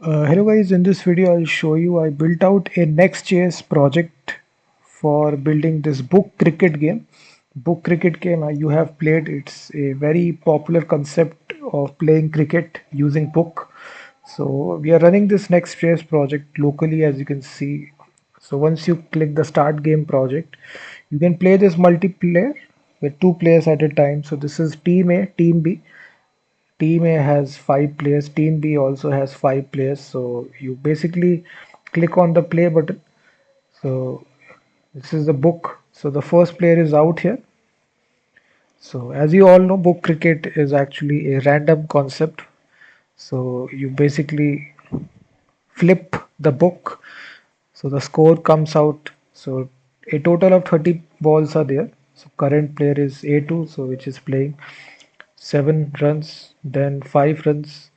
Hello guys, in this video I'll show you I built out a Next.js project for building this book cricket game. Book cricket game you have played, it's a very popular concept of playing cricket using book. So we are running this Next.js project locally as you can see. So once you click the start game project, you can play this multiplayer with two players at a time. So this is team A, team B. Team A has 5 players, Team B also has 5 players. So you basically click on the play button. So this is the book. So the first player is out here. So as you all know, book cricket is actually a random concept. So you basically flip the book. So the score comes out. So a total of 30 balls are there. So current player is A2, so which is playing 7 runs, then 5 runs.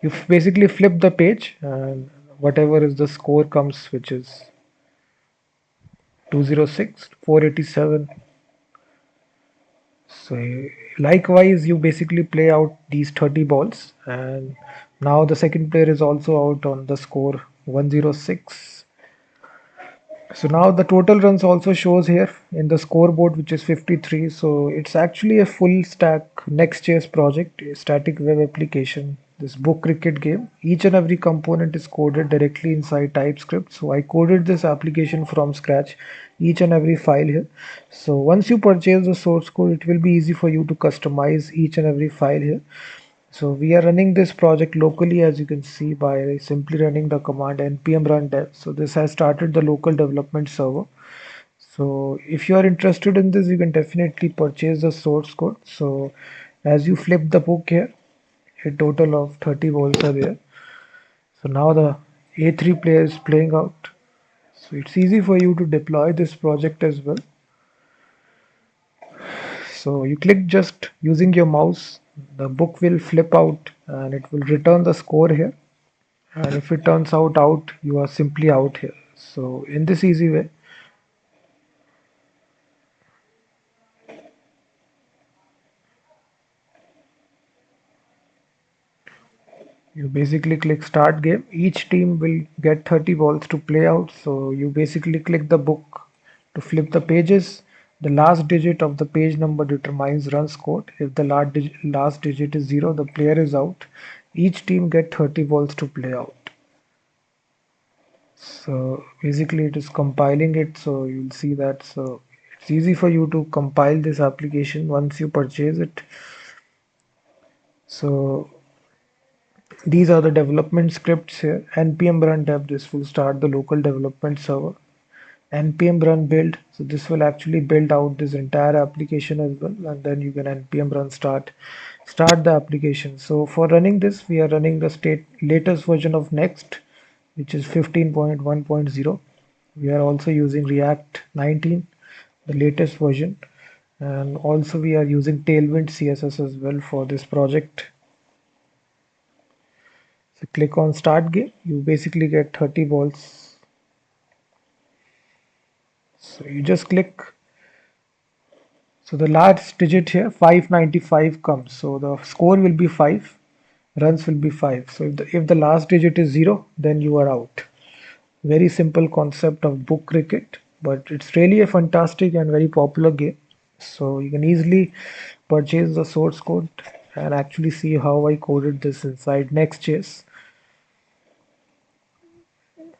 You basically flip the page and whatever is the score comes, which is 206, 487. So likewise, you basically play out these 30 balls, and now the second player is also out on the score 106. So now the total runs also shows here in the scoreboard, which is 53. So it's actually a full stack Next.js project, a static web application. This book cricket game, each and every component is coded directly inside TypeScript. So I coded this application from scratch, each and every file here. So once you purchase the source code, it will be easy for you to customize each and every file here. So we are running this project locally, as you can see, by simply running the command npm run dev. So this has started the local development server. So if you are interested in this, you can definitely purchase the source code. So as you flip the book here, a total of 30 balls are there. So now the A3 player is playing out. So it's easy for you to deploy this project as well. So you click just using your mouse, the book will flip out and it will return the score here. And if it turns out, you are simply out here. So in this easy way, you basically click start game. Each team will get 30 balls to play out. So you basically click the book to flip the pages. The last digit of the page number determines run score. If the last digit is 0, the player is out. Each team get 30 balls to play out. So basically it is compiling it. So you'll see that. So it's easy for you to compile this application once you purchase it. So these are the development scripts here. npm run dev, this will start the local development server. npm run build, so this will actually build out this entire application as well, and then you can npm run start the application. So for running this, we are running the latest version of Next, which is 15.1.0. We are also using React 19, the latest version, and also we are using Tailwind CSS as well for this project. So click on start game, you basically get 30 balls. So you just click. So the last digit here 595 comes. So the score will be 5, runs will be 5. So if the last digit is 0, then you are out. Very simple concept of book cricket, but it's really a fantastic and very popular game. So you can easily purchase the source code and actually see how I coded this inside Next.js.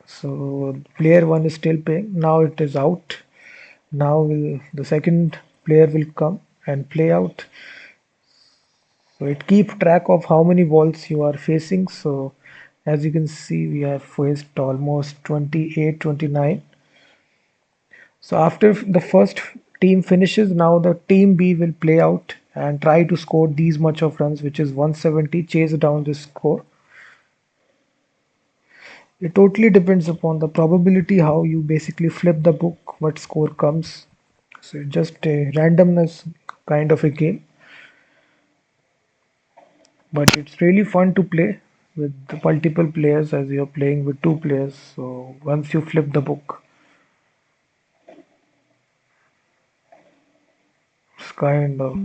So player 1 is still playing. Now it is out. Now the second player will come and play out. So it keeps track of how many balls you are facing. So as you can see, we have faced almost 28, 29. So after the first team finishes, now the team B will play out and try to score these much of runs, which is 170, chase down this score. It totally depends upon the probability how you basically flip the book, what score comes. So just a randomness kind of a game, but it's really fun to play with the multiple players as you're playing with two players. So once you flip the book, it's kind of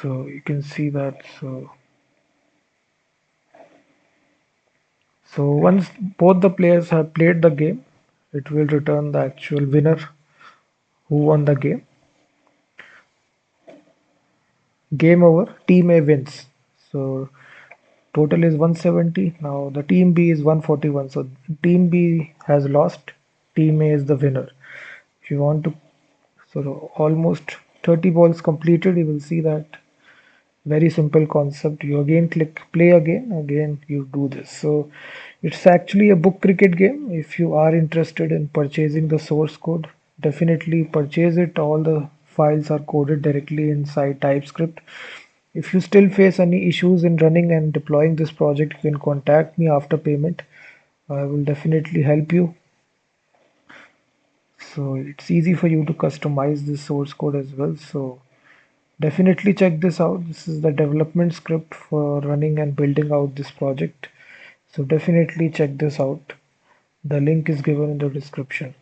So you can see that. So once both the players have played the game, it will return the actual winner who won the game. Game over, team A wins. So total is 170. Now the team B is 141. So team B has lost. Team A is the winner. If you want to, so almost 30 balls completed, you will see that very simple concept. You again click play again you do this. So it's actually a book cricket game. If you are interested in purchasing the source code, definitely purchase it. All the files are coded directly inside TypeScript. If you still face any issues in running and deploying this project, you can contact me after payment. I will definitely help you. So it's easy for you to customize this source code as well. So definitely check this out. This is the development script for running and building out this project. So definitely check this out. The link is given in the description.